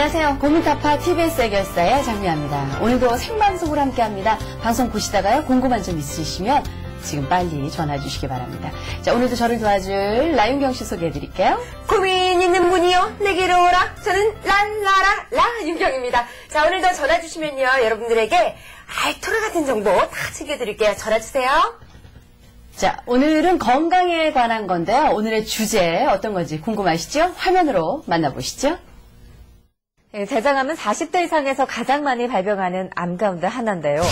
안녕하세요. 고민타파 TBS 해결사의 장미아입니다. 오늘도 생방송으로 함께합니다. 방송 보시다가요 궁금한 점 있으시면 지금 빨리 전화 주시기 바랍니다. 자, 오늘도 저를 도와줄 라윤경 씨 소개해드릴게요. 고민 있는 분이요 내게로 오라. 저는 랄라라 라윤경입니다. 자, 오늘도 전화 주시면요 여러분들에게 알토라 같은 정보 다 챙겨드릴게요. 전화 주세요. 자, 오늘은 건강에 관한 건데요. 오늘의 주제 어떤 건지 궁금하시죠? 화면으로 만나보시죠. 네, 대장암은 40대 이상에서 가장 많이 발병하는 암 가운데 하나인데요.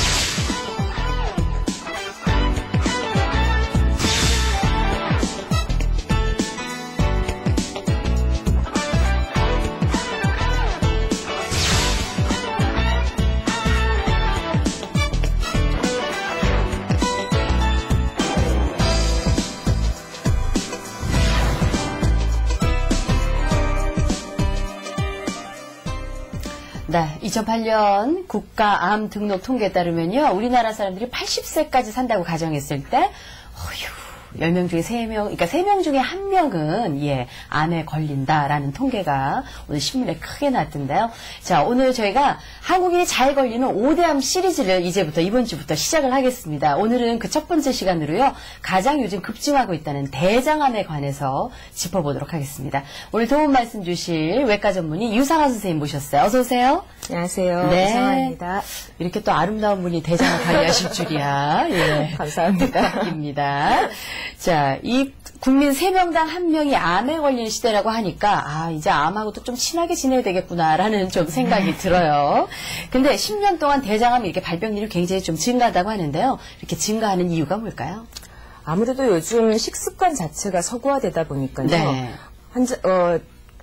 네, 2008년 국가암 등록 통계에 따르면요, 우리나라 사람들이 80세까지 산다고 가정했을 때, 10명 중에 3명, 그러니까 3명 중에 1명은, 암에 걸린다라는 통계가 오늘 신문에 크게 났던데요. 자, 오늘 저희가 한국인이 잘 걸리는 5대암 시리즈를 이제부터, 이번 주부터 시작을 하겠습니다. 오늘은 그 첫 번째 시간으로요, 가장 요즘 급증하고 있다는 대장암에 관해서 짚어보도록 하겠습니다. 오늘 도움 말씀 주실 외과 전문의 유상아 선생님 모셨어요. 어서오세요. 안녕하세요. 네. 유상아입니다. 이렇게 또 아름다운 분이 대장암 관리하실 줄이야. 예. 감사합니다. 입니다. 자, 이 국민 3명당 1명이 암에 걸리는 시대라고 하니까 이제 암하고도 좀 친하게 지내야 되겠구나라는 좀 생각이 들어요. 근데 10년 동안 대장암이 이렇게 발병률이 굉장히 좀 증가하다고 하는데요. 이렇게 증가하는 이유가 뭘까요? 아무래도 요즘 식습관 자체가 서구화되다 보니까요. 네.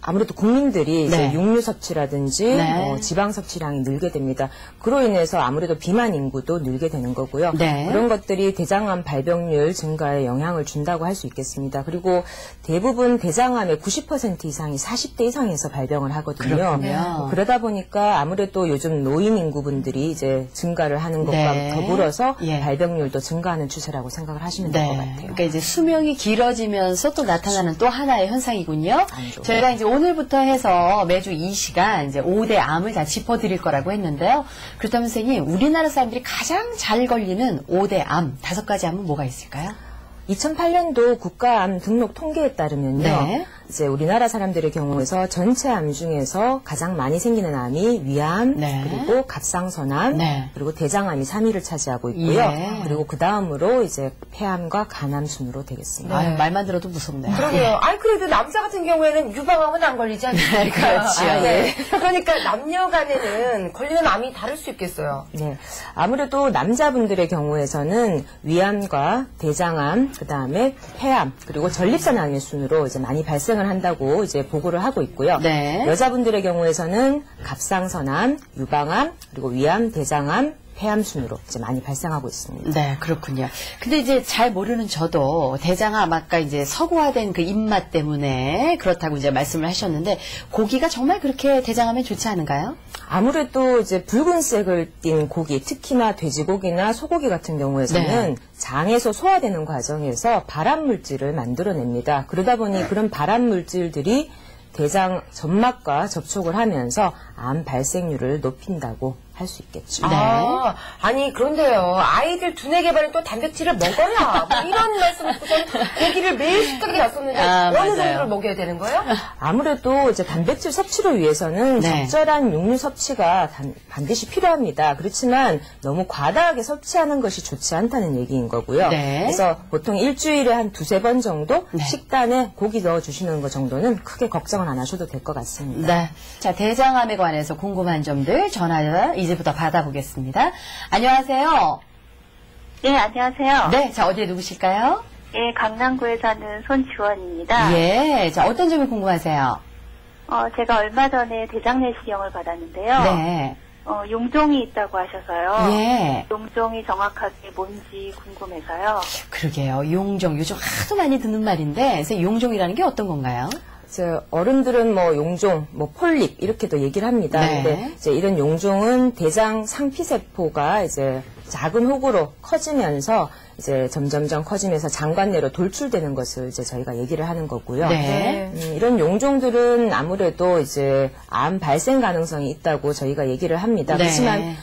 아무래도 국민들이 이제 네. 육류 섭취라든지 네. 지방 섭취량이 늘게 됩니다. 그로 인해서 아무래도 비만 인구도 늘게 되는 거고요. 네. 그런 것들이 대장암 발병률 증가에 영향을 준다고 할 수 있겠습니다. 그리고 대부분 대장암의 90% 이상이 40대 이상에서 발병을 하거든요. 그렇군요. 그러다 보니까 아무래도 요즘 노인 인구분들이 이제 증가를 하는 것과 네. 더불어서 예. 발병률도 증가하는 추세라고 생각을 하시면 될 것 같아요. 그러니까 이제 수명이 길어지면서 또 나타나는 또 하나의 현상이군요. 저희가 이제 오늘부터 해서 매주 이 시간 이제 5대 암을 다 짚어드릴 거라고 했는데요. 그렇다면 선생님, 우리나라 사람들이 가장 잘 걸리는 5대 암, 5가지 암은 뭐가 있을까요? 2008년도 국가암 등록 통계에 따르면요. 네. 이제 우리나라 사람들의 경우에서 전체 암 중에서 가장 많이 생기는 암이 위암, 네. 그리고 갑상선암, 네. 그리고 대장암이 3위를 차지하고 있고요. 예. 그리고 그 다음으로 이제 폐암과 간암 순으로 되겠습니다. 아유, 말만 들어도 무섭네요. 그러게요. 그래도 남자 같은 경우에는 유방암은 안 걸리지 않습니까? 네, 그렇죠. 네. 그러니까 남녀 간에는 걸리는 암이 다를 수 있겠어요. 네, 아무래도 남자분들의 경우에서는 위암과 대장암, 그 다음에 폐암, 그리고 전립선 암의 순으로 이제 많이 발생을 한다고 이제 보고를 하고 있고요. 네. 여자분들의 경우에서는 갑상선암, 유방암, 그리고 위암, 대장암, 폐암 순으로 이제 많이 발생하고 있습니다. 네, 그렇군요. 근데 이제 잘 모르는 저도 대장암 아까 이제 서구화된 그 입맛 때문에 그렇다고 이제 말씀을 하셨는데 고기가 정말 그렇게 대장암에 좋지 않은가요? 아무래도 이제 붉은색을 띤 고기, 특히나 돼지고기나 소고기 같은 경우에서는 네. 장에서 소화되는 과정에서 발암 물질을 만들어냅니다. 그러다 보니 그런 발암 물질들이 대장 점막과 접촉을 하면서 암 발생률을 높인다고 할 수 있겠죠. 네. 아니 그런데요. 아이들 두뇌 개발은 또 단백질을 먹어야 뭐 이런 말씀을 듣고서는 고기를 매일 식탁에 놨었는데 어느 맞아요. 정도를 먹여야 되는 거예요? 아무래도 이제 단백질 섭취를 위해서는 네. 적절한 육류 섭취가 반드시 필요합니다. 그렇지만 너무 과다하게 섭취하는 것이 좋지 않다는 얘기인 거고요. 네. 그래서 보통 일주일에 한 2-3번 정도 네. 식단에 고기 넣어주시는 것 정도는 크게 걱정은 안 하셔도 될 것 같습니다. 네. 자, 대장암에 관해서 궁금한 점들 전화 이제부터 받아보겠습니다. 안녕하세요. 네, 안녕하세요. 네, 자, 어디에 누구실까요? 예, 강남구에 사는 손지원입니다. 예, 자, 어떤 점이 궁금하세요? 제가 얼마 전에 대장 내시경을 받았는데요. 네. 용종이 있다고 하셔서요. 예. 용종이 정확하게 뭔지 궁금해서요. 그러게요. 용종, 요즘 하도 많이 듣는 말인데, 그래서 용종이라는 게 어떤 건가요? 이제 어른들은 뭐 용종, 뭐 폴립 이렇게도 얘기를 합니다. 네. 근데 이제 이런 용종은 대장 상피세포가 이제 작은 혹으로 커지면서 이제 점점점 커지면서 장관내로 돌출되는 것을 이제 저희가 얘기를 하는 거고요. 네. 이런 용종들은 아무래도 이제 암 발생 가능성이 있다고 저희가 얘기를 합니다. 네. 그렇지만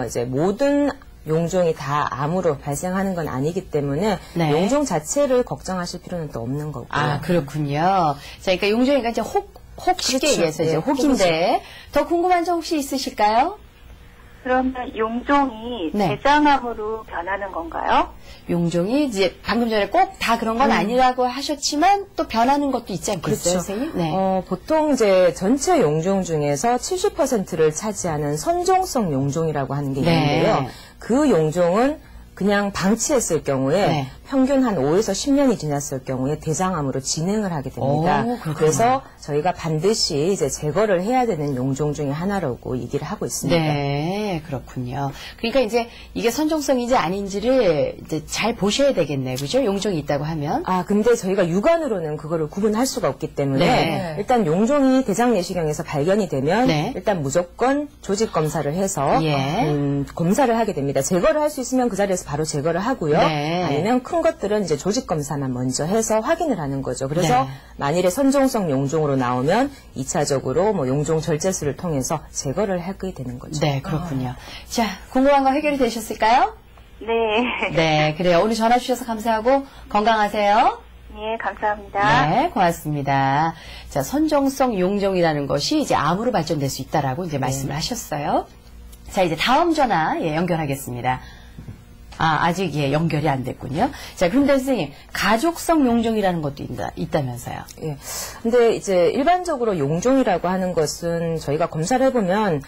이제 모든 용종이 다 암으로 발생하는 건 아니기 때문에 네. 용종 자체를 걱정하실 필요는 또 없는 거고요. 아, 그렇군요. 자, 그러니까 용종이가 이제 혹 쉽게 그렇죠. 얘기해서 이제 네, 혹인데 더 궁금한 점 혹시 있으실까요? 그러면 용종이 네. 대장암으로 변하는 건가요? 용종이 이제 방금 전에 꼭 다 그런 건 아니라고 하셨지만 또 변하는 것도 있지 않겠어요, 선생님? 네. 보통 이제 전체 용종 중에서 70%를 차지하는 선종성 용종이라고 하는 게 네. 있는데요. 그 용종은 그냥 방치했을 경우에 네. 평균 한 5에서 10년이 지났을 경우에 대장암으로 진행을 하게 됩니다. 오, 그렇구나. 그래서 저희가 반드시 이제 제거를 해야 되는 용종 중에 하나라고 얘기를 하고 있습니다. 네, 그렇군요. 그러니까 이제 이게 선종성인지 아닌지를 이제 잘 보셔야 되겠네요. 그죠? 용종이 있다고 하면. 근데 저희가 육안으로는 그거를 구분할 수가 없기 때문에 네. 일단 용종이 대장 내시경에서 발견이 되면 네. 일단 무조건 조직 검사를 해서 예. 검사를 하게 됩니다. 제거를 할 수 있으면 그 자리에서 바로 제거를 하고요. 네. 아니면 큰 것들은 이제 조직 검사만 먼저 해서 확인을 하는 거죠. 그래서 네. 만일에 선종성 용종으로 나오면 2차적으로 뭐 용종 절제술을 통해서 제거를 하게 되는 거죠. 네, 그렇군요. 자, 궁금한 거 해결이 되셨을까요? 네. 네, 그래요. 오늘 전화 주셔서 감사하고 건강하세요. 예, 감사합니다. 네, 고맙습니다. 자, 선종성 용종이라는 것이 이제 암으로 발전될 수 있다라고 이제 말씀을 하셨어요. 자, 이제 다음 전화 연결하겠습니다. 아직 연결이 안 됐군요. 자, 그런데 선생님, 가족성 용종이라는 것도 있다면서요? 예. 근데 이제 일반적으로 용종이라고 하는 것은 저희가 검사를 해보면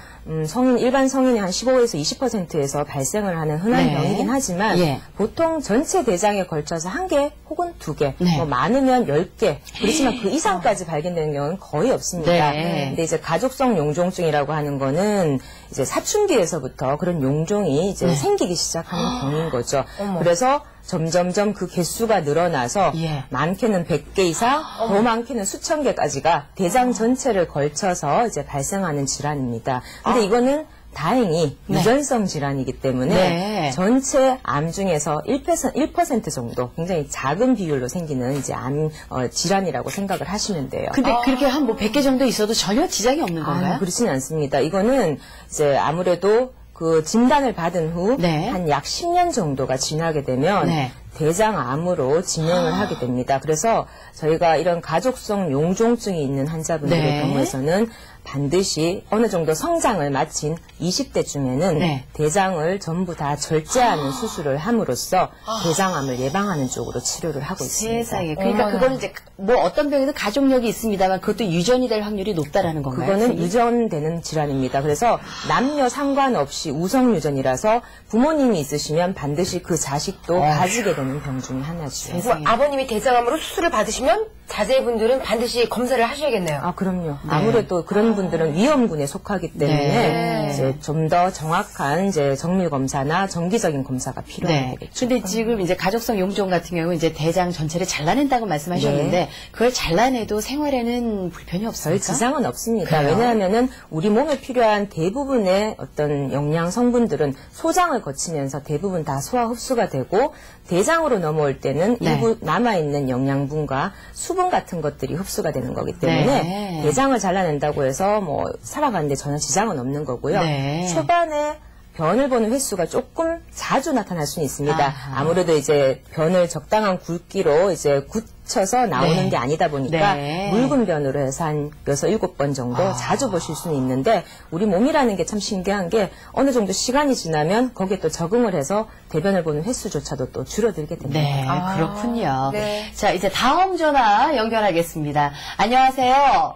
일반 성인이 한 15에서 20%에서 발생을 하는 흔한 네. 병이긴 하지만 예. 보통 전체 대장에 걸쳐서 1개 혹은 2개, 네. 뭐 많으면 10개, 그렇지만 그 이상까지 발견되는 경우는 거의 없습니다. 네. 근데 이제 가족성 용종증이라고 하는 거는 이제 사춘기에서부터 그런 용종이 이제 네. 생기기 시작하는 병인 거죠. 그래서 점점점 그 개수가 늘어나서 예. 많게는 100개 이상, 더 많게는 수천 개까지가 대장 전체를 걸쳐서 이제 발생하는 질환입니다. 근데 이거는 다행히 네. 유전성 질환이기 때문에 네. 전체 암 중에서 1% 정도 굉장히 작은 비율로 생기는 이제 암 질환이라고 생각을 하시면 돼요. 근데 그렇게 한 뭐 100개 정도 있어도 전혀 지장이 없는 건가요? 그렇지는 않습니다. 이거는 이제 아무래도 그 진단을 받은 후 네. 한 약 10년 정도가 지나게 되면 네. 대장암으로 진행을 하게 됩니다. 그래서 저희가 이런 가족성 용종증이 있는 환자분들의 네. 경우에서는 반드시 어느 정도 성장을 마친 20대쯤에는 네. 대장을 전부 다 절제하는 수술을 함으로써 대장암을 예방하는 쪽으로 치료를 하고 있습니다. 세상에. 그러니까 그거는 이제 뭐 어떤 병에도 가족력이 있습니다만 그것도 유전이 될 확률이 높다라는 건가요? 그거는 선생님? 유전되는 질환입니다. 그래서 남녀 상관없이 우성 유전이라서 부모님이 있으시면 반드시 그 자식도 가지게 되는 병 중에 하나죠. 세상에. 아버님이 대장암으로 수술을 받으시면 자제분들은 반드시 검사를 하셔야겠네요. 그럼요. 아무래도 그런 분들은 위험군에 속하기 때문에 네. 이제 좀 더 정확한 이제 정밀 검사나 정기적인 검사가 필요하겠죠. 네. 근데 지금 이제 가족성 용종 같은 경우 이제 대장 전체를 잘라낸다고 말씀하셨는데 네. 그걸 잘라내도 생활에는 불편이 별 없을까? 지장은 없습니다. 그래요? 왜냐하면은 우리 몸에 필요한 대부분의 어떤 영양 성분들은 소장을 거치면서 대부분 다 소화 흡수가 되고 대장으로 넘어올 때는 네. 일부 남아있는 영양분과 수분 같은 것들이 흡수가 되는 거기 때문에 네. 대장을 잘라낸다고 해서 뭐 살아가는데 전혀 지장은 없는 거고요. 네. 초반에 변을 보는 횟수가 조금 자주 나타날 수는 있습니다. 아하. 아무래도 이제 변을 적당한 굵기로 이제 굳혀서 나오는 네. 게 아니다 보니까 네. 묽은 변으로 해서 한 6, 7번 정도 자주 보실 수는 있는데 우리 몸이라는 게 참 신기한 게 어느 정도 시간이 지나면 거기에 또 적응을 해서 대변을 보는 횟수조차도 또 줄어들게 됩니다. 네, 그렇군요. 네. 자, 이제 다음 전화 연결하겠습니다. 안녕하세요.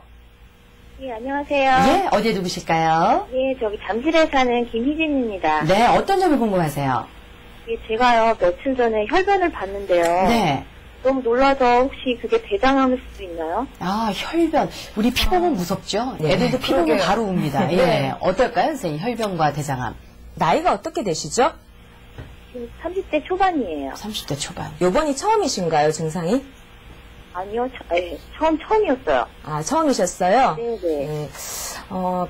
예, 안녕하세요. 예, 어디에 누구실까요? 예, 저기 잠실에 사는 김희진입니다. 네, 어떤 점이 궁금하세요? 예, 제가요, 며칠 전에 혈변을 봤는데요. 네. 너무 놀라서 혹시 그게 대장암일 수도 있나요? 혈변. 우리 피부는 무섭죠? 네. 애들도 피부는 그러게요. 바로 옵니다. 예. 어떨까요, 선생님? 혈변과 대장암. 나이가 어떻게 되시죠? 지금 30대 초반이에요. 30대 초반. 요번이 처음이신가요, 증상이? 아니요, 처음이었어요. 처음이셨어요? 네네. 네.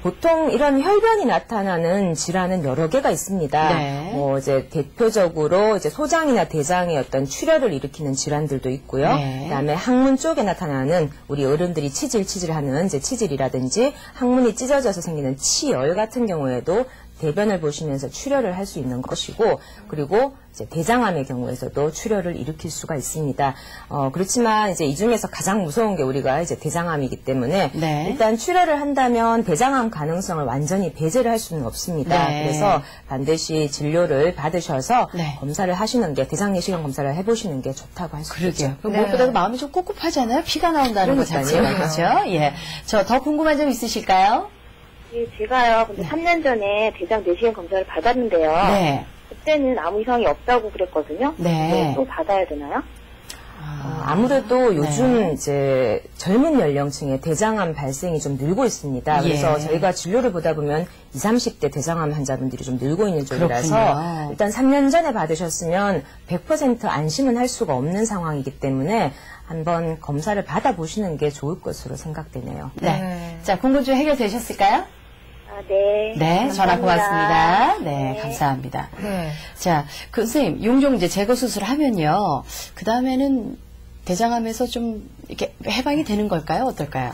보통 이런 혈변이 나타나는 질환은 여러 개가 있습니다. 네. 이제 대표적으로 이제 소장이나 대장의 어떤 출혈을 일으키는 질환들도 있고요. 네. 그다음에 항문 쪽에 나타나는 우리 어른들이 치질하는 이제 치질이라든지 항문이 찢어져서 생기는 치열 같은 경우에도 대변을 보시면서 출혈을 할 수 있는 것이고, 그리고 이제 대장암의 경우에서도 출혈을 일으킬 수가 있습니다. 그렇지만 이제 이 중에서 가장 무서운 게 우리가 이제 대장암이기 때문에 네. 일단 출혈을 한다면 대장암 가능성을 완전히 배제를 할 수는 없습니다. 네. 그래서 반드시 진료를 받으셔서 네. 검사를 하시는 게, 대장 내시경 검사를 해보시는 게 좋다고 할 수 있죠. 그러게요. 무엇보다도 마음이 좀 꿉꿉하잖아요. 피가 나온다는 것 자체가. 그렇죠? 예. 저 더 궁금한 점 있으실까요? 예, 제가요, 근데 3년 전에 대장 내시경 검사를 받았는데요. 네. 그때는 아무 이상이 없다고 그랬거든요. 네. 또 받아야 되나요? 아무래도 요즘 네. 이제 젊은 연령층에 대장암 발생이 좀 늘고 있습니다. 그래서 예. 저희가 진료를 보다 보면 20, 30대 대장암 환자분들이 좀 늘고 있는 쪽이라서 그렇군요. 일단 3년 전에 받으셨으면 100% 안심은 할 수가 없는 상황이기 때문에 한번 검사를 받아보시는 게 좋을 것으로 생각되네요. 네. 자, 궁금증 해결되셨을까요? 아, 네. 네, 전화 감사합니다. 고맙습니다. 네, 감사합니다. 네. 자, 선생님, 용종 이제 제거 수술을 하면요. 그 다음에는 대장암에서 좀 이렇게 해방이 되는 걸까요? 어떨까요?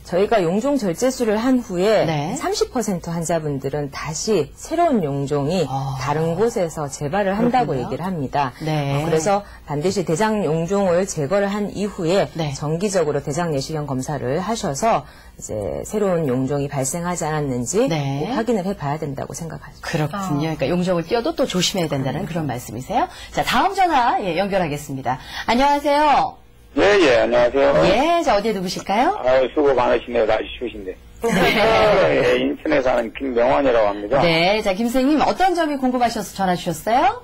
저희가 용종 절제술을 한 후에 네. 30% 환자분들은 다시 새로운 용종이 다른 곳에서 재발을 한다고 그렇군요. 얘기를 합니다. 네. 그래서 반드시 대장 용종을 제거를 한 이후에 네. 정기적으로 대장 내시경 검사를 하셔서 이제 새로운 용종이 발생하지 않았는지 네. 꼭 확인을 해봐야 된다고 생각하죠. 그렇군요. 그러니까 용종을 띄워도 또 조심해야 된다는 그런 말씀이세요. 자, 다음 전화 연결하겠습니다. 안녕하세요. 예, 안녕하세요. 예, 자, 어디에 누구실까요? 아유, 수고 많으시네요. 날씨 추우신데. 예, 인천에 사는 김명환이라고 합니다. 네, 자, 김 선생님 어떤 점이 궁금하셔서 전화 주셨어요?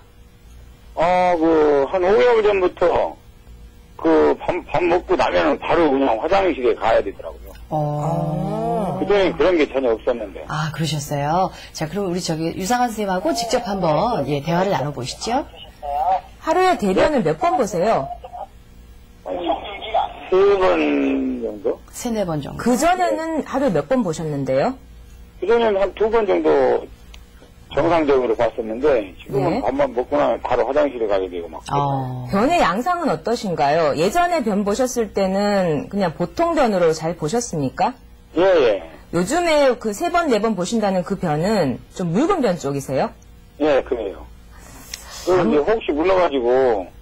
한 5개월 전부터, 밥 먹고 나면은 바로 그냥 화장실에 가야 되더라고요. 그전에 그런 게 전혀 없었는데. 아, 그러셨어요. 자, 그럼 우리 유상한 선생님하고 직접 한번 대화를 나눠보시죠. 하루에 대변을 몇 번 보세요? 3번 정도? 3-4번 정도. 그전에는 하루에 몇 번 보셨는데요? 그전에는 한 2번 정도 정상적으로 봤었는데, 지금은 네. 밥만 먹고 나면 바로 화장실에 가게 되고 막. 변의 양상은 어떠신가요? 예전에 변 보셨을 때는 그냥 보통 변으로 잘 보셨습니까? 예. 요즘에 그 3번, 4번 보신다는 그 변은 좀 묽은 변 쪽이세요? 예, 그래요. 이제 혹시 물러가지고,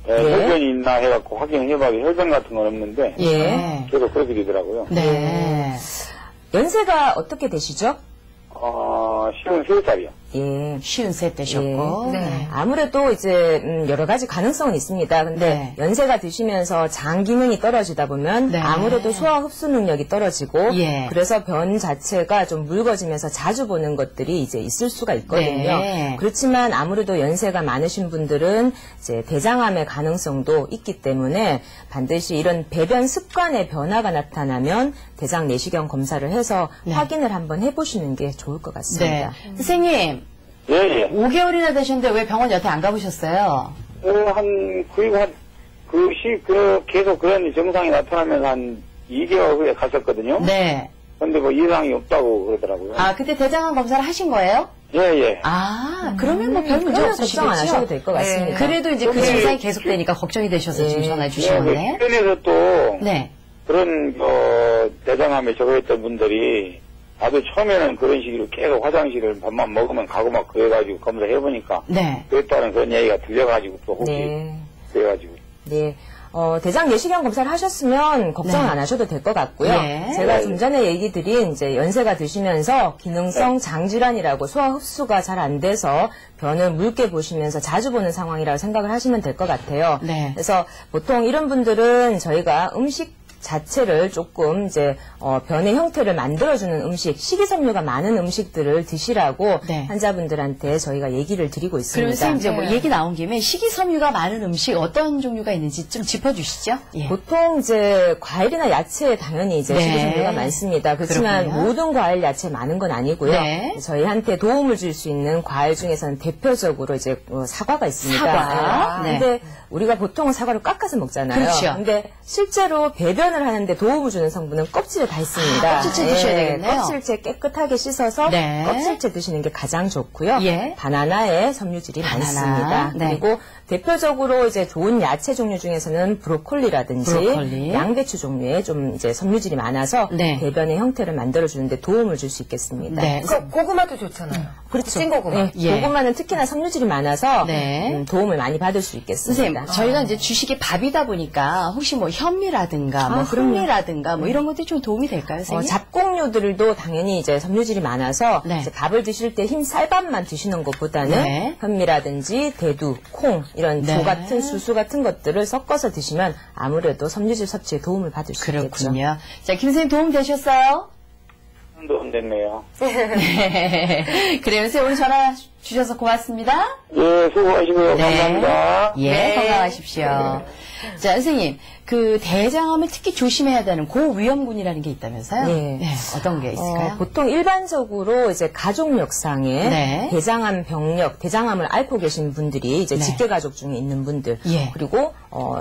혈변이 있나 해갖고 확인해봐도 혈변 같은 건 없는데, 예. 계속 그렇게 되더라고요. 네. 연세가 어떻게 되시죠? 53살이요. 예. 53 되셨고. 네. 아무래도 이제 여러 가지 가능성은 있습니다. 근데 네. 연세가 드시면서 장 기능이 떨어지다 보면 네. 아무래도 소화 흡수 능력이 떨어지고 예. 그래서 변 자체가 좀 묽어지면서 자주 보는 것들이 이제 있을 수가 있거든요. 네. 그렇지만 아무래도 연세가 많으신 분들은 이제 대장암의 가능성도 있기 때문에 반드시 이런 배변 습관의 변화가 나타나면 대장 내시경 검사를 해서 네. 확인을 한번 해보시는 게 좋을 것 같습니다. 네. 선생님, 예. 5개월이나 되셨는데 왜 병원 여태 안 가보셨어요? 계속 그런 증상이 나타나면 한 2개월 후에 갔었거든요. 네. 근데 이상이 없다고 그러더라고요. 아, 그때 대장암 검사를 하신 거예요? 예. 아, 그러면 별 문제 그러면 없으시겠죠? 걱정 안 하셔도 될 것 같습니다. 그래도 이제 그 근데 증상이 계속되니까 걱정이 되셔서 지금 전화 주신 건데. 주변에서 또, 네. 그런, 대장암에 적어있던 분들이, 나도 처음에는 그런 식으로 계속 화장실을 밥만 먹으면 가고 막 그래가지고 검사해보니까, 네. 그랬다는 그런 얘기가 들려가지고 또 혹시, 그래가지고. 네. 대장 내시경 검사를 하셨으면 걱정 네. 안 하셔도 될 것 같고요. 네. 제가 좀 전에 얘기 드린 이제 연세가 드시면서 기능성 장질환이라고 소화 흡수가 잘 안 돼서 변을 묽게 보시면서 자주 보는 상황이라고 생각을 하시면 될 것 같아요. 네. 그래서 보통 이런 분들은 저희가 음식 자체를 조금 이제 변의 형태를 만들어주는 음식, 식이섬유가 많은 음식들을 드시라고 네. 환자분들한테 저희가 얘기를 드리고 있습니다. 그러면 선생님 이제 얘기 나온 김에 식이섬유가 많은 음식 어떤 종류가 있는지 좀 짚어주시죠. 예. 보통 이제 과일이나 야채에 당연히 이제 네. 식이섬유가 많습니다. 그렇지만 그렇군요. 모든 과일, 야채 많은 건 아니고요. 네. 저희한테 도움을 줄 수 있는 과일 중에서는 대표적으로 이제 사과가 있습니다. 사과. 네. 근데 우리가 보통 사과를 깎아서 먹잖아요. 그렇죠. 근데 실제로 배변을 하는데 도움을 주는 성분은 껍질에 다 있습니다. 껍질째 드셔야 되겠네요. 껍질째 깨끗하게 씻어서 네. 껍질째 드시는 게 가장 좋고요. 예. 바나나에 섬유질이 바나나. 많습니다. 네. 그리고 대표적으로 이제 좋은 야채 종류 중에서는 브로콜리라든지 브로콜리. 양배추 종류에 좀 이제 섬유질이 많아서 네. 배변의 형태를 만들어주는데 도움을 줄 수 있겠습니다. 네. 고구마도 좋잖아요. 그렇죠. 찐고구마. 네, 예. 고구마는 특히나 섬유질이 많아서 네. 도움을 많이 받을 수 있겠습니다. 선생님, 저희가 이제 주식이 밥이다 보니까 혹시 뭐 현미라든가 뭐 그럼요. 흑미라든가 뭐 이런 것들이 좀 도움이 될까요, 선생님? 잡곡류들도 당연히 이제 섬유질이 많아서 네. 이제 밥을 드실 때 흰 쌀밥만 드시는 것보다는 네. 현미라든지 대두, 콩 이런 네. 조 같은 수수 같은 것들을 섞어서 드시면 아무래도 섬유질 섭취에 도움을 받을 수 있겠죠. 그렇군요. 자, 김 선생님 도움 되셨어요? 도움 됐네요. 네. 그래요. 선생님 오늘 전화 주셔서 고맙습니다. 예, 수고하시고요. 감사합니다. 예, 네. 건강하십시오. 자, 선생님, 그 대장암을 특히 조심해야 되는 고위험군이라는 게 있다면서요? 네. 어떤 게 있을까요? 보통 일반적으로 이제 가족력상에 네. 대장암 병력, 대장암을 앓고 계신 분들이 이제 네. 직계가족 중에 있는 분들, 예. 그리고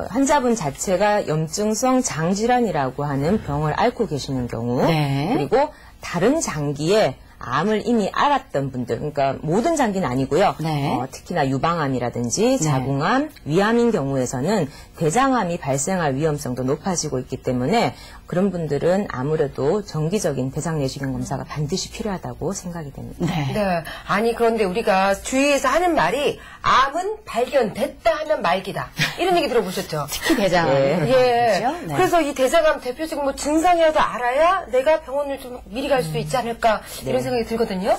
환자분 자체가 염증성 장질환이라고 하는 병을 앓고 계시는 경우, 네. 그리고 다른 장기에 암을 이미 앓았던 분들, 그러니까 모든 장기는 아니고요. 네. 특히나 유방암이라든지 자궁암, 위암인 경우에서는 대장암이 발생할 위험성도 높아지고 있기 때문에 그런 분들은 아무래도 정기적인 대장 내시경 검사가 반드시 필요하다고 생각이 됩니다. 네. 네. 아니, 그런데 우리가 주위에서 하는 말이 암은 발견됐다 하면 말기다. 이런 얘기 들어보셨죠? 특히 대장암. 예. 그렇죠? 네. 그래서 이 대장암 대표적인 뭐 증상이라도 알아야 내가 병원을 좀 미리 갈 수 있지 않을까 이런 생각이 들거든요.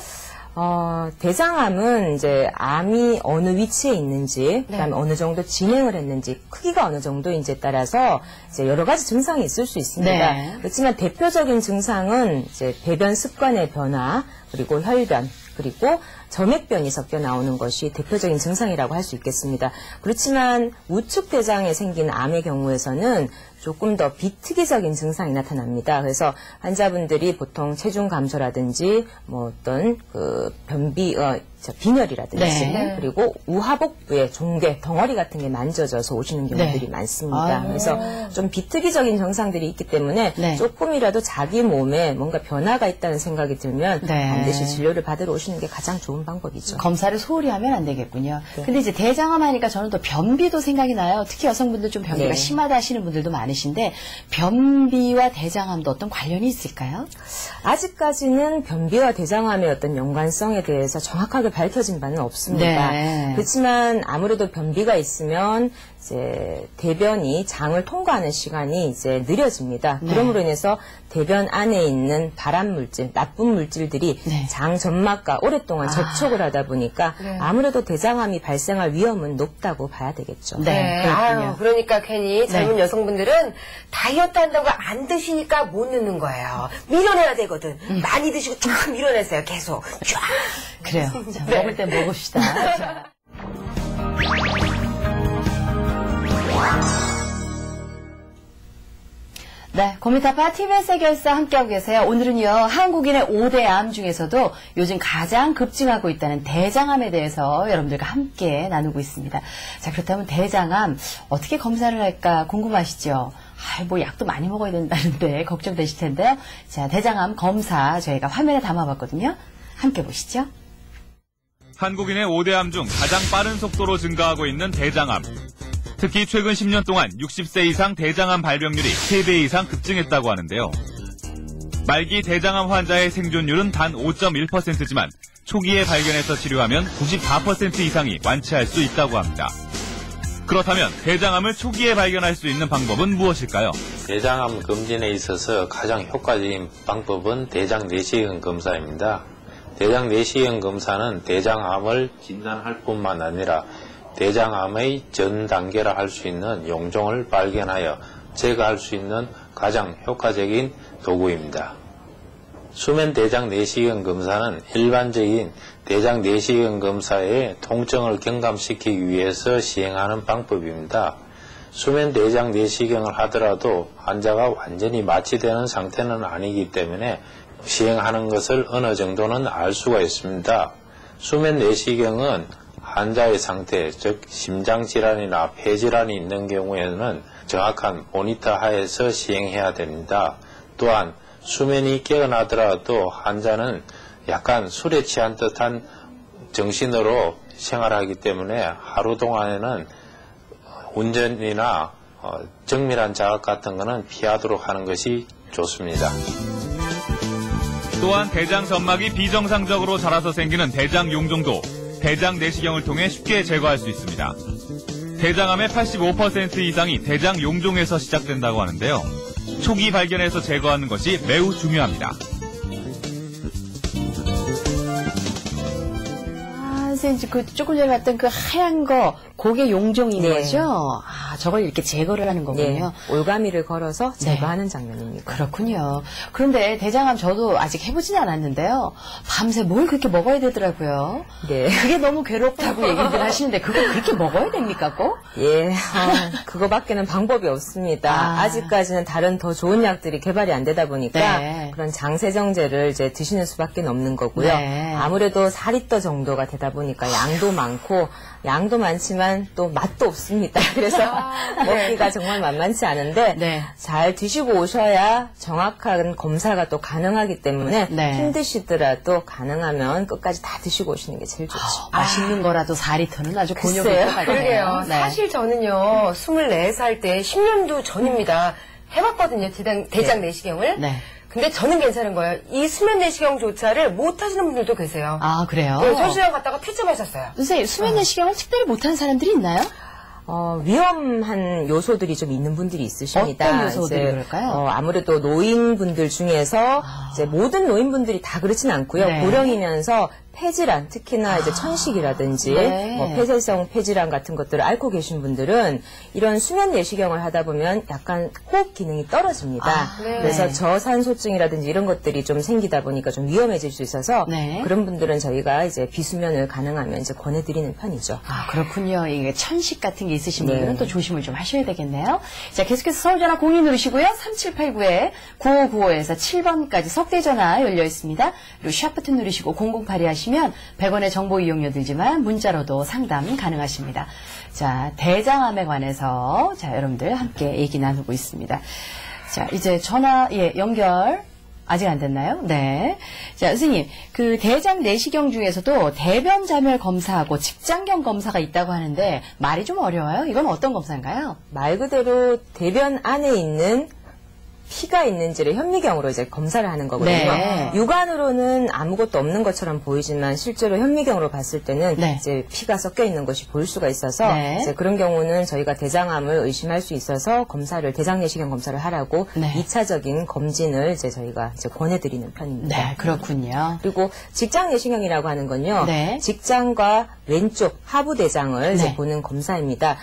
대장암은 이제 암이 어느 위치에 있는지, 그다음에 어느 정도 진행을 했는지, 크기가 어느 정도인지에 따라서 이제 여러 가지 증상이 있을 수 있습니다. 네. 그렇지만 대표적인 증상은 이제 배변 습관의 변화, 그리고 혈변, 그리고 점액변이 섞여 나오는 것이 대표적인 증상이라고 할 수 있겠습니다. 그렇지만 우측 대장에 생긴 암의 경우에서는 조금 더 비특이적인 증상이 나타납니다. 그래서 환자분들이 보통 체중 감소라든지 뭐 어떤 그 빈혈이라든지 네. 그리고 우하복부에 종괴, 덩어리 같은 게 만져져서 오시는 경우들이 네. 많습니다. 아유. 그래서 좀 비특이적인 증상들이 있기 때문에 네. 조금이라도 자기 몸에 뭔가 변화가 있다는 생각이 들면 네. 반드시 진료를 받으러 오시는 게 가장 좋은 방법이죠. 검사를 소홀히 하면 안 되겠군요. 근데 이제 대장암 하니까 저는 또 변비도 생각이 나요. 특히 여성분들 좀 변비가 네. 심하다 하시는 분들도 많으신데 변비와 대장암도 어떤 관련이 있을까요? 아직까지는 변비와 대장암의 어떤 연관성에 대해서 정확하게 밝혀진 바는 없습니다. 네. 그렇지만 아무래도 변비가 있으면 이제 대변이 장을 통과하는 시간이 이제 느려집니다. 네. 그러므로 인해서 대변 안에 있는 발암 물질, 나쁜 물질들이 네. 장 점막과 오랫동안 접촉을 하다 보니까 아무래도 대장암이 발생할 위험은 높다고 봐야 되겠죠. 네. 그렇군요. 아유, 그러니까 괜히 젊은 여성분들은 다이어트 한다고 안 드시니까 못 넣는 거예요. 밀어내야 되거든. 많이 드시고 쫙 밀어내세요. 계속. 쫙. 그래요. 자, 먹을 때 먹읍시다. 자. 네, 고민타파 TBS 해결사 함께하고 계세요. 오늘은요, 한국인의 5대 암 중에서도 요즘 가장 급증하고 있다는 대장암에 대해서 여러분들과 함께 나누고 있습니다. 자, 그렇다면 대장암 어떻게 검사를 할까 궁금하시죠? 뭐 약도 많이 먹어야 된다는데 걱정되실 텐데요. 자, 대장암 검사 저희가 화면에 담아봤거든요. 함께 보시죠. 한국인의 5대 암 중 가장 빠른 속도로 증가하고 있는 대장암. 특히 최근 10년 동안 60세 이상 대장암 발병률이 3배 이상 급증했다고 하는데요. 말기 대장암 환자의 생존율은 단 5.1%지만 초기에 발견해서 치료하면 94% 이상이 완치할 수 있다고 합니다. 그렇다면 대장암을 초기에 발견할 수 있는 방법은 무엇일까요? 대장암 검진에 있어서 가장 효과적인 방법은 대장 내시경 검사입니다. 대장 내시경 검사는 대장암을 진단할 뿐만 아니라 대장암의 전 단계라 할 수 있는 용종을 발견하여 제거할 수 있는 가장 효과적인 도구입니다. 수면 대장 내시경 검사는 일반적인 대장 내시경 검사의 통증을 경감시키기 위해서 시행하는 방법입니다. 수면 대장 내시경을 하더라도 환자가 완전히 마취되는 상태는 아니기 때문에 시행하는 것을 어느 정도는 알 수가 있습니다. 수면 내시경은 환자의 상태, 즉 심장질환이나 폐질환이 있는 경우에는 정확한 모니터 하에서 시행해야 됩니다. 또한 수면이 깨어나더라도 환자는 약간 술에 취한 듯한 정신으로 생활하기 때문에 하루 동안에는 운전이나 정밀한 자극 같은 것은 피하도록 하는 것이 좋습니다. 또한 대장 점막이 비정상적으로 자라서 생기는 대장 용종도 대장 내시경을 통해 쉽게 제거할 수 있습니다. 대장암의 85% 이상이 대장 용종에서 시작된다고 하는데요. 초기 발견해서 제거하는 것이 매우 중요합니다. 선생님, 그 조금 전에 봤던 그 하얀 거, 그게 용종인 거죠? 아, 저걸 이렇게 제거를 하는 거군요. 네, 올가미를 걸어서 제거하는 장면입니다. 그렇군요. 그런데 대장암 저도 아직 해보진 않았는데요. 밤새 뭘 그렇게 먹어야 되더라고요. 네. 그게 너무 괴롭다고 얘기들 하시는데 그거 그렇게 먹어야 됩니까, 꼭? 예, 그거밖에는 방법이 없습니다. 아직까지는 다른 더 좋은 약들이 개발이 안 되다 보니까 그런 장세정제를 이제 드시는 수밖에 없는 거고요. 아무래도 4리터 정도가 되다 보니까 양도 많고 양도 많지만 또 맛도 없습니다. 그래서 먹기가 정말 만만치 않은데 잘 드시고 오셔야 정확한 검사가 또 가능하기 때문에 힘드시더라도 가능하면 끝까지 다 드시고 오시는 게 제일 좋죠. 맛있는 거라도 4리터는 아주 곤욕일 것 같아요. 그러게요. 사실 저는요 24살 때 10년도 전입니다. 해봤거든요. 대장 내시경을. 근데 저는 괜찮은 거예요. 이 수면 내시경조차를 못 하시는 분들도 계세요. 아, 그래요? 네, 전시장 갔다가 퇴짜하셨어요. 선생님, 수면 내시경을 특별히 못하는 사람들이 있나요? 위험한 요소들이 좀 있는 분들이 있으십니다. 어떤 요소들이 그럴까요? 아무래도 노인분들 중에서 이제 모든 노인분들이 다 그렇진 않고요. 고령이면서 폐질환, 특히나 이제 천식이라든지 폐쇄성 폐질환 같은 것들을 앓고 계신 분들은 이런 수면 내시경을 하다 보면 약간 호흡 기능이 떨어집니다. 그래서 저산소증이라든지 이런 것들이 좀 생기다 보니까 좀 위험해질 수 있어서 그런 분들은 저희가 이제 비수면을 가능하면 이제 권해드리는 편이죠. 아, 그렇군요. 이게 천식 같은 게 있으신 분들은 또 조심을 좀 하셔야 되겠네요. 자, 계속해서 서울전화 02 누르시고요. 3789-9595에서 7번까지 석대전화 열려 있습니다. 그리고 샤프트 누르시고 008이 하시면 100원의 정보 이용료 들지만 문자로도 상담 가능하십니다. 자, 대장암에 관해서 자, 여러분들 함께 얘기 나누고 있습니다. 자, 이제 전화 연결 아직 안 됐나요? 네. 자, 선생님, 그 대장 내시경 중에서도 대변 자멸 검사하고 직장경 검사가 있다고 하는데 말이 좀 어려워요. 이건 어떤 검사인가요? 말 그대로 대변 안에 있는 피가 있는지를 현미경으로 이제 검사를 하는 거거든요. 육안으로는 아무것도 없는 것처럼 보이지만 실제로 현미경으로 봤을 때는 이제 피가 섞여 있는 것이 보일 수가 있어서 이제 그런 경우는 저희가 대장암을 의심할 수 있어서 검사를 대장 내시경 검사를 하라고 2차적인 검진을 이제 저희가 이제 권해드리는 편입니다. 네, 그렇군요. 그리고 직장 내시경이라고 하는 건요. 직장과 왼쪽 하부 대장을 이제 보는 검사입니다.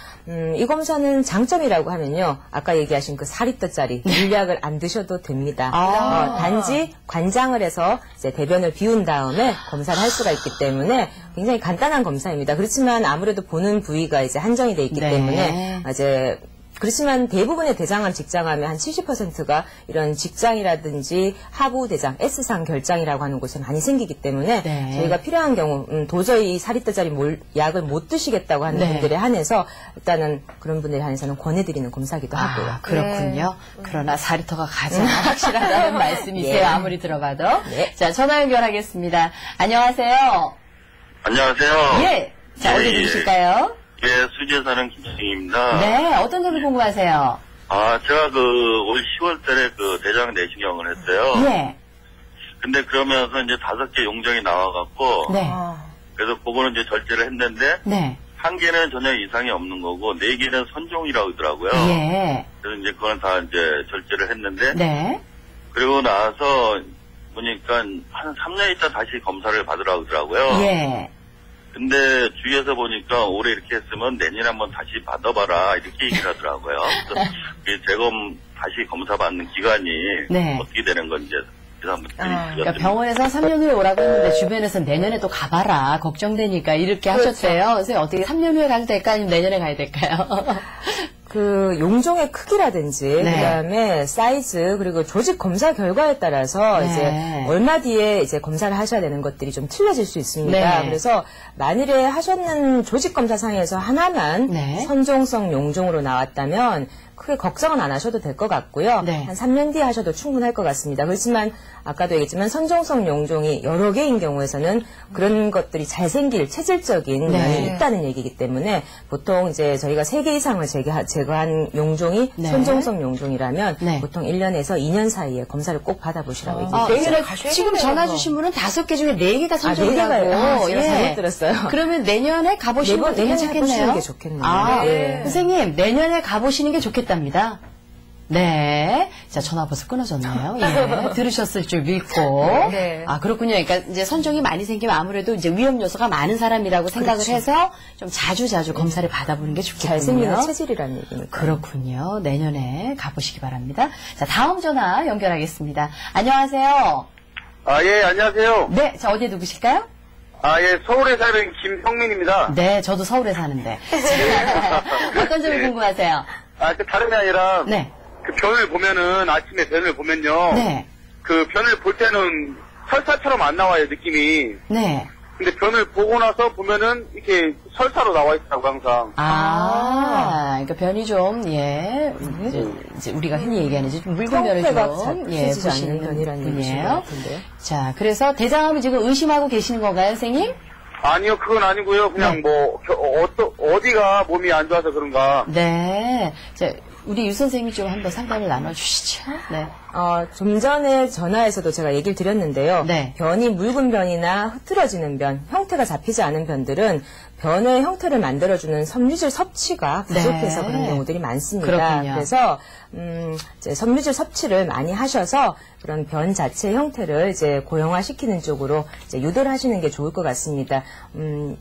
이 검사는 장점이라고 하면요. 아까 얘기하신 그 4리터짜리 물약을 안 드셔도 됩니다. 단지 관장을 해서 이제 대변을 비운 다음에 검사를 할 수가 있기 때문에 굉장히 간단한 검사입니다. 그렇지만 아무래도 보는 부위가 이제 한정이 돼 있기 때문에 이제 그렇지만 대부분의 대장암, 직장암의 한 70%가 이런 직장이라든지 하부 대장, S상 결장이라고 하는 곳에 많이 생기기 때문에 저희가 필요한 경우 도저히 4리터짜리 약을 못 드시겠다고 하는 분들에 한해서 일단은 그런 분들에 한해서는 권해드리는 검사기도 하고요. 그렇군요. 그러나 4리터가 가장 확실하다는 말씀이세요. 아무리 들어봐도. 자, 전화 연결하겠습니다. 안녕하세요. 안녕하세요. 예. 자, 어디 누구실까요? 예, 수지에 사는 김승입니다. 네, 어떤 점이 궁금하세요? 제가 올 10월 달에 대장 내시경을 했어요. 근데 그러면서 이제 5개 용종이 나와갖고. 그래서 그거는 이제 절제를 했는데. 1개는 전혀 이상이 없는 거고, 4개는 선종이라고 하더라고요. 그래서 이제 그건 다 이제 절제를 했는데. 그리고 나서 보니까 한 3년 있다 다시 검사를 받으라고 하더라고요. 근데 주위에서 보니까 올해 이렇게 했으면 내년에 한번 다시 받아봐라 이렇게 얘기를 하더라고요. 그래서 재검 다시 검사 받는 기간이 어떻게 되는 건지 한번 그러니까 병원에서 3년 후에 오라고 했는데 주변에서 내년에 또 가봐라 걱정되니까 이렇게 하셨대요. 그래서 어떻게 3년 후에 가도 될까요? 아니면 내년에 가야 될까요? 그 용종의 크기라든지 네. 그다음에 사이즈 그리고 조직 검사 결과에 따라서 네. 이제 얼마 뒤에 이제 검사를 하셔야 되는 것들이 좀 틀려질 수 있습니다. 네. 그래서 만일에 하셨는 조직 검사상에서 하나만 네. 선종성 용종으로 나왔다면 크게 걱정은 안 하셔도 될 것 같고요. 네. 한 3년 뒤에 하셔도 충분할 것 같습니다. 그렇지만 아까도 얘기했지만 선종성 용종이 여러 개인 경우에서는 그런 것들이 잘 생길 체질적인 네. 면이 있다는 얘기이기 때문에 보통 이제 저희가 3개 이상을 제거한 용종이 네. 선종성 용종이라면 네. 보통 1년에서 2년 사이에 검사를 꼭 받아보시라고 얘기해요. 내년에 지금 전화 주신 분은 5개 중에 4개가 선종이라고. 4개가 제가 잘못 들었어요. 그러면 내년에 가보시는 것도 내년에 괜찮겠네요. 해보시는 게 좋겠네요. 아, 네. 선생님 내년에 가보시는 게 좋겠답니다. 네. 자, 전화 벌써 끊어졌네요. 예. 들으셨을 줄 믿고. 네. 아, 그렇군요. 그러니까 이제 선종이 많이 생기면 아무래도 이제 위험 요소가 많은 사람이라고 생각을 그렇죠. 해서 좀 자주 검사를 받아보는 게 좋겠군요. 잘 생기는 체질이라는 얘기니까. 그렇군요. 내년에 가보시기 바랍니다. 자, 다음 전화 연결하겠습니다. 안녕하세요. 아, 예, 안녕하세요. 네. 자, 어디에 누구실까요? 아, 예, 서울에 사는 김형민입니다. 네. 저도 서울에 사는데. 어떤 점이 궁금하세요? 아, 그 다름이 아니라 네. 그 변을 보면은 아침에 변을 보면요. 네. 그 변을 볼 때는 설사처럼 안 나와요, 느낌이. 네. 근데 변을 보고 나서 보면은 이렇게 설사로 나와 있더라고 항상. 그러니까 변이 좀, 예, 이제 우리가 흔히 얘기하는 이제 좀 묽은 변을 좀, 예, 펴지지 않는 보시는 변이라는 얘기인 것 분이에요. 같은데요. 자, 그래서 대장암을 지금 의심하고 계시는 건가요, 선생님? 아니요, 그건 아니고요. 그냥 네. 뭐 어디가 몸이 안 좋아서 그런가. 네. 자, 우리 유 선생님이 좀 한번 상담을 나눠주시죠. 네. 좀 전에 전화에서도 제가 얘기를 드렸는데요. 네. 변이 묽은 변이나 흐트러지는 변, 형태가 잡히지 않은 변들은 변의 형태를 만들어주는 섬유질 섭취가 부족해서 네. 그런 경우들이 많습니다. 그렇군요. 그래서 이제 섬유질 섭취를 많이 하셔서 그런 변 자체의 형태를 이제 고형화시키는 쪽으로 이제 유도를 하시는 게 좋을 것 같습니다.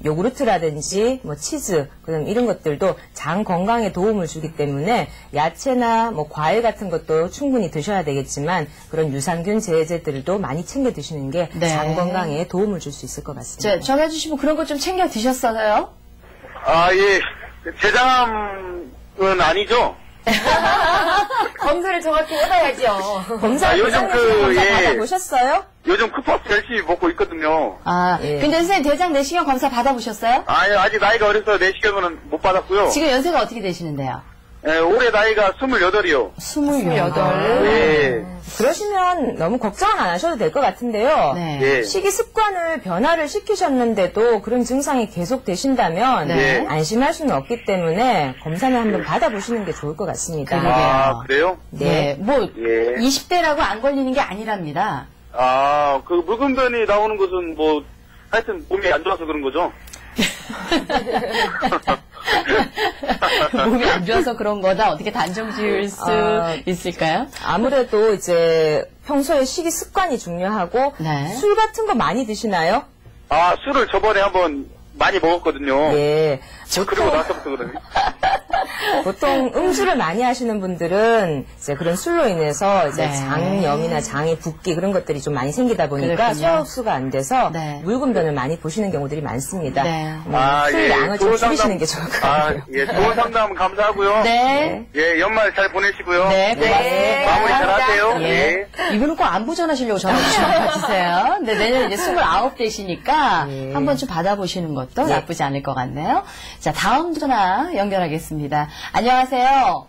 요구르트라든지 뭐 치즈 그런 이런 것들도 장 건강에 도움을 주기 때문에 야채나 뭐 과일 같은 것도 충분히 드셔야 되겠지만 그런 유산균 제제들도 많이 챙겨 드시는 게 장 네. 건강에 도움을 줄 수 있을 것 같습니다. 자, 전화 주시면 그런 거 좀 챙겨 드셨어요? 아, 예. 대장암은 아니죠? 검사를 정확히 해봐야죠. 검사 요즘 검사 예. 받아보셨어요? 요즘 쿠퍼스 열심히 먹고 있거든요. 근데 선생님 대장 내시경 검사 받아보셨어요? 아니, 아직 나이가 어려서 내시경은 못 받았고요. 지금 연세가 어떻게 되시는데요? 예, 올해 나이가 28이요. 28. 예. 그러시면 너무 걱정은 안 하셔도 될 것 같은데요. 네. 예. 식이 습관을 변화를 시키셨는데도 그런 증상이 계속 되신다면 네. 안심할 수는 없기 때문에 검사는 한번 받아보시는 게 좋을 것 같습니다. 그러게요. 아, 그래요? 네. 뭐, 예. 20대라고 안 걸리는 게 아니랍니다. 아, 그 묽은 변이 나오는 것은 뭐, 하여튼 몸이 안 좋아서 그런 거죠? 몸이 안 좋아서 그런 거다. 어떻게 단정 지을 수 있을까요? 아무래도 이제 평소에 식이 습관이 중요하고 네. 술 같은 거 많이 드시나요? 아, 술을 저번에 한번 많이 먹었거든요. 예. 그리고 나서부터 그러네. 보통 음주를 많이 하시는 분들은 이제 그런 술로 인해서 이제 네. 장염이나 장이 붓기 그런 것들이 좀 많이 생기다 보니까 그렇군요. 소화 흡수가 안 돼서 네. 묽은 변을 많이 보시는 경우들이 많습니다. 네. 술 양을 좀 줄이시는 게 좋을 것 같아요. 예, 좋은 상담 감사하고요. 네. 예, 연말 잘 보내시고요. 네, 고맙습니다. 마무리 잘 하세요. 예. 이분은 꼭 안부 전하시려고 전화 주시는 것 같으세요. 근데 내년 이제 29 되시니까 예. 한 번쯤 받아보시는 것도 나쁘지 않을 것 같네요. 자, 다음 전화 연결하겠습니다. 안녕하세요.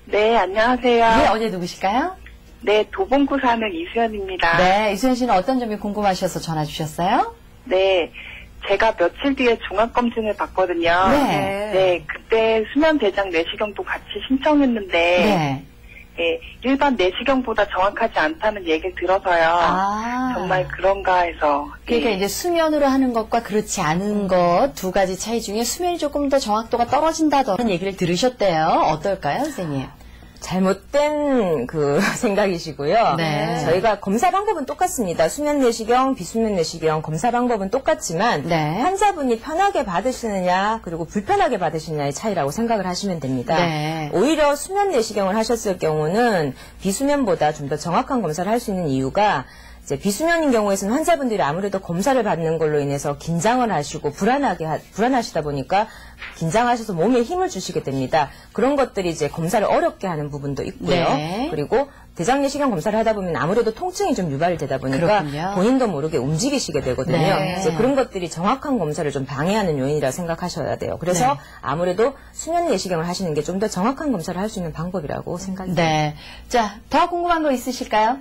네, 안녕하세요. 네, 어디 누구실까요? 네, 도봉구 사는 이수연입니다. 네, 이수연 씨는 어떤 점이 궁금하셔서 전화 주셨어요? 네, 제가 며칠 뒤에 종합검진을 받거든요. 네. 네, 그때 수면대장 내시경도 같이 신청했는데, 네. 예, 일반 내시경보다 정확하지 않다는 얘기를 들어서요. 정말 그런가 해서. 그러니까 예. 이제 수면으로 하는 것과 그렇지 않은 것 두 가지 차이 중에 수면이 조금 더 정확도가 떨어진다던 얘기를 들으셨대요. 어떨까요, 선생님? 잘못된 그 생각이시고요. 네. 저희가 검사 방법은 똑같습니다. 수면 내시경, 비수면 내시경 검사 방법은 똑같지만 네. 환자분이 편하게 받으시느냐 그리고 불편하게 받으시느냐의 차이라고 생각을 하시면 됩니다. 네. 오히려 수면 내시경을 하셨을 경우는 비수면보다 좀 더 정확한 검사를 할 수 있는 이유가 이제 비수면인 경우에는 환자분들이 아무래도 검사를 받는 걸로 인해서 긴장을 하시고 불안하시다 보니까 긴장하셔서 몸에 힘을 주시게 됩니다. 그런 것들이 이제 검사를 어렵게 하는 부분도 있고요. 네. 그리고 대장 내시경 검사를 하다 보면 아무래도 통증이 좀 유발되다 보니까 그렇군요. 본인도 모르게 움직이시게 되거든요. 네. 이제 그런 것들이 정확한 검사를 좀 방해하는 요인이라 생각하셔야 돼요. 그래서 네. 아무래도 수면 내시경을 하시는 게 좀 더 정확한 검사를 할 수 있는 방법이라고 생각이 듭니다. 네. 자, 더 궁금한 거 있으실까요?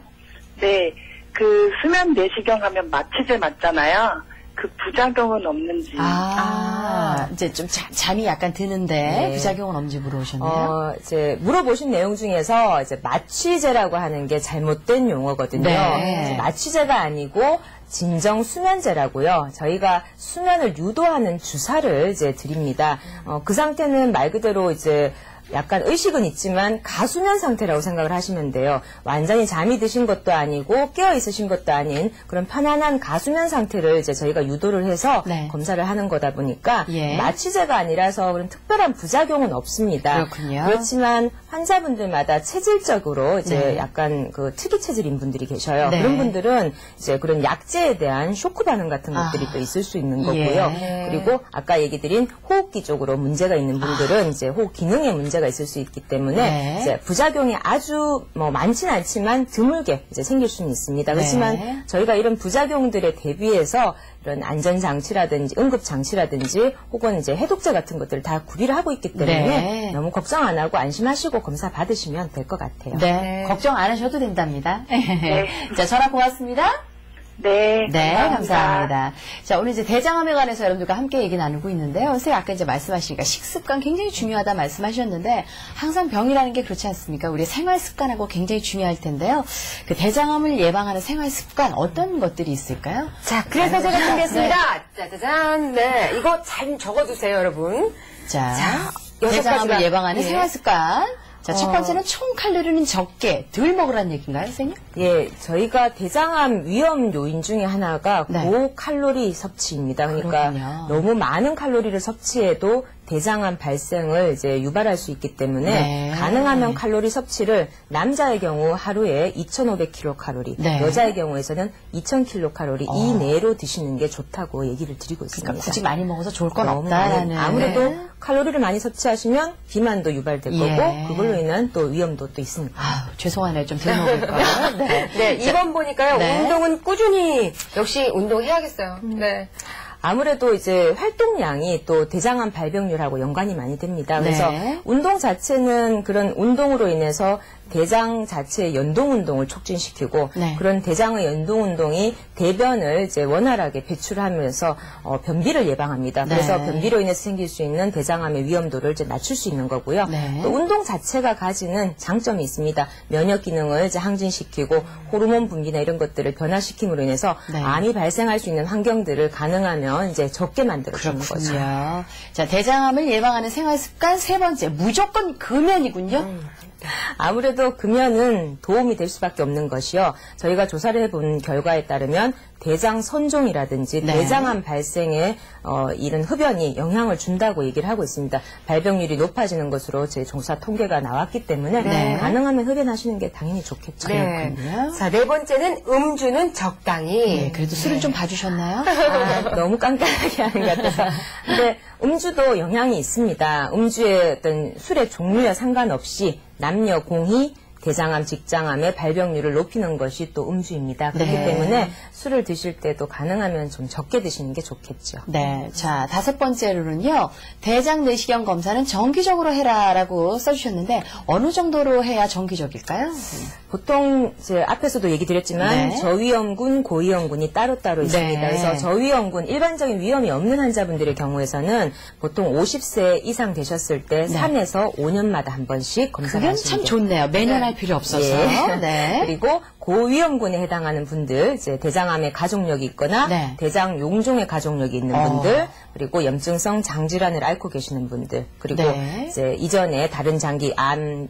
네. 그 수면 내시경 하면 마취제 맞잖아요. 그 부작용은 없는지. 이제 좀 잠이 약간 드는데 네. 부작용은 없는지 물어보셨네요. 이제 물어보신 내용 중에서 이제 마취제라고 하는 게 잘못된 용어거든요. 네. 마취제가 아니고 진정 수면제라고요. 저희가 수면을 유도하는 주사를 이제 드립니다. 그 상태는 말 그대로 이제 약간 의식은 있지만 가수면 상태라고 생각을 하시면 돼요. 완전히 잠이 드신 것도 아니고 깨어 있으신 것도 아닌 그런 편안한 가수면 상태를 이제 저희가 유도를 해서 네. 검사를 하는 거다 보니까 예. 마취제가 아니라서 그런 특별한 부작용은 없습니다. 그렇군요. 그렇지만 환자분들마다 체질적으로 이제 네. 약간 그 특이 체질인 분들이 계셔요. 네. 그런 분들은 이제 그런 약제에 대한 쇼크 반응 같은 것들이 또 있을 수 있는 거고요. 예. 그리고 아까 얘기 드린 호흡기 쪽으로 문제가 있는 분들은 이제 호흡 기능에 문제가 있을 수 있기 때문에 네. 이제 부작용이 아주 많지는 않지만 드물게 이제 생길 수는 있습니다. 그렇지만 네. 저희가 이런 부작용들에 대비해서 이런 안전장치라든지 응급장치라든지 혹은 이제 해독제 같은 것들을 다 구비를 하고 있기 때문에 네. 너무 걱정 안 하고 안심하시고 검사 받으시면 될 것 같아요. 네. 걱정 안 하셔도 된답니다. 네. 자, 전화 고맙습니다. 네. 네, 감사합니다. 자, 오늘 이제 대장암에 관해서 여러분들과 함께 얘기 나누고 있는데요. 선생님 아까 이제 말씀하시니까 식습관 굉장히 중요하다 말씀하셨는데 항상 병이라는 게 그렇지 않습니까? 우리의 생활 습관하고 굉장히 중요할 텐데요. 그 대장암을 예방하는 생활 습관 어떤 것들이 있을까요? 자, 그래서 제가 준비했습니다. 네. 짜자잔. 네, 이거 잘 적어주세요, 여러분. 자 대장암을 예방하는 네. 생활 습관. 자, 첫 번째는 총 칼로리는 적게 덜 먹으라는 얘기인가요, 선생님? 예, 저희가 대장암 위험 요인 중에 하나가 네. 고칼로리 섭취입니다. 그러니까 그렇군요. 너무 많은 칼로리를 섭취해도 대장암 발생을 이제 유발할 수 있기 때문에 네. 가능하면 칼로리 섭취를 남자의 경우 하루에 2,500kcal, 네. 여자의 경우에서는 2,000kcal 이내로 드시는 게 좋다고 얘기를 드리고 있습니다. 그러니까 굳이 많이 먹어서 좋을 건 없다라는. 아무래도 네. 칼로리를 많이 섭취하시면 비만도 유발될 예. 거고 그걸로 인한 또 위험도 또 있으니까. 죄송하네요. 좀 덜 먹을 거. 네. 네, 2번 보니까요. 네. 운동은 꾸준히 역시 운동해야겠어요. 네. 아무래도 이제 활동량이 또 대장암 발병률하고 연관이 많이 됩니다. 그래서 네. 운동 자체는 그런 운동으로 인해서 대장 자체의 연동 운동을 촉진시키고 네. 그런 대장의 연동 운동이 대변을 이제 원활하게 배출하면서 변비를 예방합니다. 그래서 네. 변비로 인해서 생길 수 있는 대장암의 위험도를 이제 낮출 수 있는 거고요. 네. 또 운동 자체가 가지는 장점이 있습니다. 면역 기능을 이제 항진시키고 호르몬 분비나 이런 것들을 변화시킴으로 인해서 네. 암이 발생할 수 있는 환경들을 가능하면 이제 적게 만들어주는 거죠. 자, 대장암을 예방하는 생활 습관 세 번째, 무조건 금연이군요. 아무래도 금연은 도움이 될 수밖에 없는 것이요. 저희가 조사를 해본 결과에 따르면 대장 선종이라든지 네. 대장암 발생에 이런 흡연이 영향을 준다고 얘기를 하고 있습니다. 발병률이 높아지는 것으로 제 조사 통계가 나왔기 때문에 네. 가능하면 흡연하시는 게 당연히 좋겠죠. 네. 자, 네 번째는 음주는 적당히. 네, 그래도 술은 좀 봐주셨나요? 너무 깐깐하게 하는 것 같아서. 근데 음주도 영향이 있습니다. 음주의 어떤 술의 종류와 상관없이 남녀 공히 대장암, 직장암의 발병률을 높이는 것이 또 음주입니다. 그렇기 네. 때문에 술을 드실 때도 가능하면 좀 적게 드시는 게 좋겠죠. 네. 자, 다섯 번째로는요. 대장 내시경 검사는 정기적으로 해라라고 써주셨는데 어느 정도로 해야 정기적일까요? 보통 이제 앞에서도 얘기 드렸지만 네. 저위험군, 고위험군이 따로따로 있습니다. 네. 그래서 저위험군, 일반적인 위험이 없는 환자분들의 경우에서는 보통 50세 이상 되셨을 때 네. 3에서 5년마다 한 번씩 검사를 그건 하시는 참 게 좋네요. 매년 할 필요 없어서. 예. 네. 그리고 고위험군에 해당하는 분들, 이제 대장암의 가족력이 있거나 네. 대장 용종의 가족력이 있는 분들, 그리고 염증성 장질환을 앓고 계시는 분들, 그리고 네. 이제 이전에 다른 장기 암을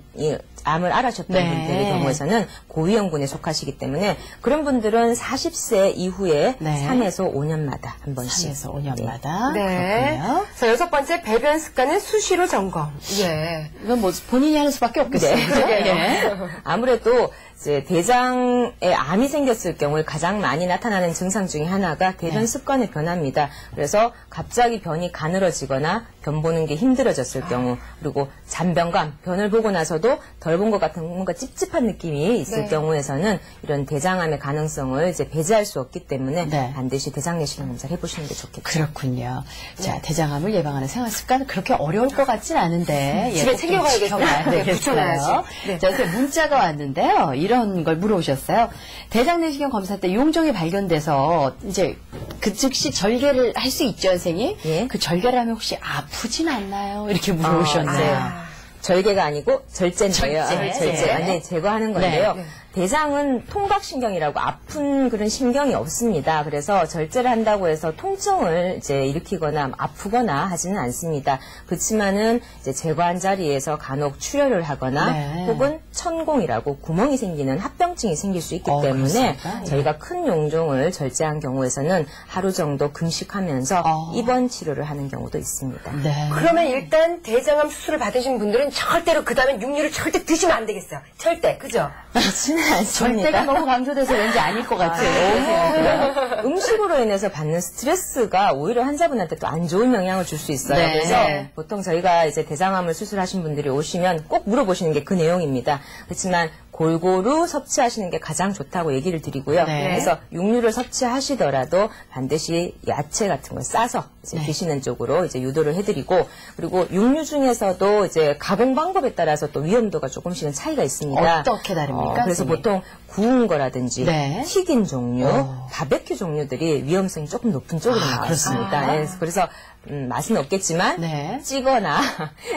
앓으셨던 네. 분들의 경우에서는 고위험군에 속하시기 때문에 그런 분들은 40세 이후에 네. 3에서 5년마다 한 번씩. 3에서 5년마다. 네. 그렇군요. 자, 여섯 번째 배변 습관은 수시로 점검. 예. 이건 뭐 본인이 하는 수밖에 없겠어요. 네. 그죠? 예. 아무래도 이제 대장에 암이 생겼을 경우에 가장 많이 나타나는 증상 중에 하나가 대변 습관의 변화입니다. 그래서 갑자기 변이 가늘어지거나 변 보는 게 힘들어졌을 경우, 그리고 잔변감, 변을 보고 나서도 덜 본 것 같은 뭔가 찝찝한 느낌이 있을 경우에서는 이런 대장암의 가능성을 이제 배제할 수 없기 때문에 반드시 대장 내시경 검사를 해보시는 게 좋겠죠. 그렇군요. 자, 대장암을 예방하는 생활 습관 그렇게 어려울 것 같진 않은데 집에 챙겨가야겠어요. 붙여놔야죠. 자, 문자가 왔는데요. 이런 걸 물어오셨어요. 대장 내시경 검사 때 용종이 발견돼서 이제 그 즉시 절개를 할 수 있죠, 선생님? 그 절개를 하면 혹시 아프진 않나요? 이렇게 물어오셨네요. 절개가 아니고 절제인데요. 절제. 완전히 제거하는 건데요. 대장은 통각신경이라고 아픈 그런 신경이 없습니다. 그래서 절제를 한다고 해서 통증을 이제 일으키거나 아프거나 하지는 않습니다. 그렇지만은 이제 제거한 자리에서 간혹 출혈을 하거나 혹은 천공이라고 구멍이 생기는 합병증이 생길 수 있기 때문에 저희가 큰 용종을 절제한 경우에서는 하루 정도 금식하면서 입원 치료를 하는 경우도 있습니다. 그러면 일단 대장암 수술을 받으신 분들은 절대로 그 다음에 육류를 절대 드시면 안 되겠어요. 절대, 그죠? 그렇지는 않습니다. 절대가 너무 강조돼서 왠지 아닐 것 같아요. 음식으로 인해서 받는 스트레스가 오히려 환자분한테 또 안 좋은 영향을 줄 수 있어요. 그래서 보통 저희가 이제 대장암을 수술하신 분들이 오시면 꼭 물어보시는 게 그 내용입니다. 그렇지만 골고루 섭취하시는 게 가장 좋다고 얘기를 드리고요. 그래서 육류를 섭취하시더라도 반드시 야채 같은 걸 싸서 이제 드시는 쪽으로 이제 유도를 해드리고, 그리고 육류 중에서도 이제 가공 방법에 따라서 또 위험도가 조금씩은 차이가 있습니다. 어떻게 다릅니까? 그래서 보통 구운 거라든지 튀긴 종류, 바베큐 종류들이 위험성이 조금 높은 쪽으로 나와 있습니다. 그래서 맛은 없겠지만 찌거나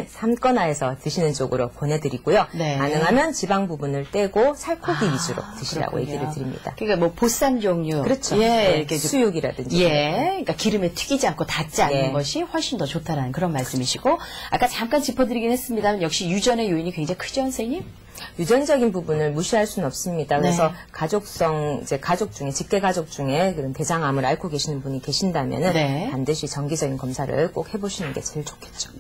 삶거나 해서 드시는 쪽으로 보내드리고요. 가능하면 지방 부분을 떼고 살코기 위주로 드시라고 얘기를 드립니다. 그러니까 뭐 보쌈 종류, 그렇죠. 이렇게 수육이라든지, 그러니까 기름에 튀기지 않고 닿지 않는 것이 훨씬 더 좋다라는 그런 말씀이시고, 아까 잠깐 짚어드리긴 했습니다만 역시 유전의 요인이 굉장히 크죠, 선생님? 유전적인 부분을 무시할 수는 없습니다. 그래서 가족성, 이제 가족 중에, 직계 가족 중에 그런 대장암을 앓고 계시는 분이 계신다면은 반드시 정기적인 검사를 꼭 해보시는 게 제일 좋겠죠.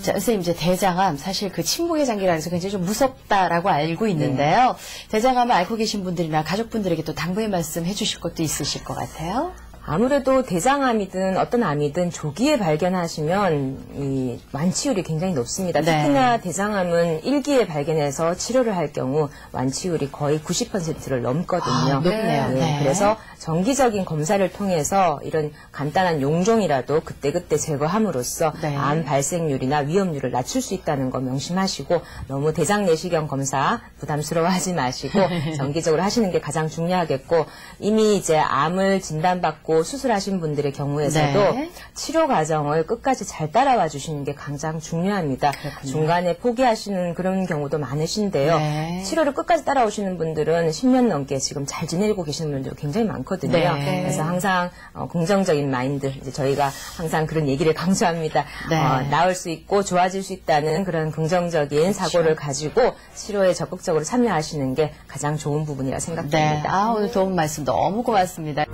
자, 선생님, 이제 대장암, 사실 그 침묵의 장기라 해서 굉장히 좀 무섭다라고 알고 있는데요. 대장암을 앓고 계신 분들이나 가족분들에게 또 당부의 말씀 해주실 것도 있으실 것 같아요. 아무래도 대장암이든 어떤 암이든 조기에 발견하시면 이 완치율이 굉장히 높습니다. 특히나 대장암은 1기에 발견해서 치료를 할 경우 완치율이 거의 90%를 넘거든요. 높네요. 그래서 정기적인 검사를 통해서 이런 간단한 용종이라도 그때그때 제거함으로써 암 발생률이나 위험률을 낮출 수 있다는 거 명심하시고, 너무 대장 내시경 검사 부담스러워하지 마시고 정기적으로 하시는 게 가장 중요하겠고, 이미 이제 암을 진단받고 수술하신 분들의 경우에서도 치료 과정을 끝까지 잘 따라와 주시는 게 가장 중요합니다. 중간에 포기하시는 그런 경우도 많으신데요. 치료를 끝까지 따라오시는 분들은 10년 넘게 지금 잘 지내고 계시는 분들 굉장히 많거든요. 그래서 항상 긍정적인 마인드, 이제 저희가 항상 그런 얘기를 강조합니다. 나을 수 있고 좋아질 수 있다는 그런 긍정적인 사고를 가지고 치료에 적극적으로 참여하시는 게 가장 좋은 부분이라 생각됩니다. 오늘 도움 말씀 너무 고맙습니다.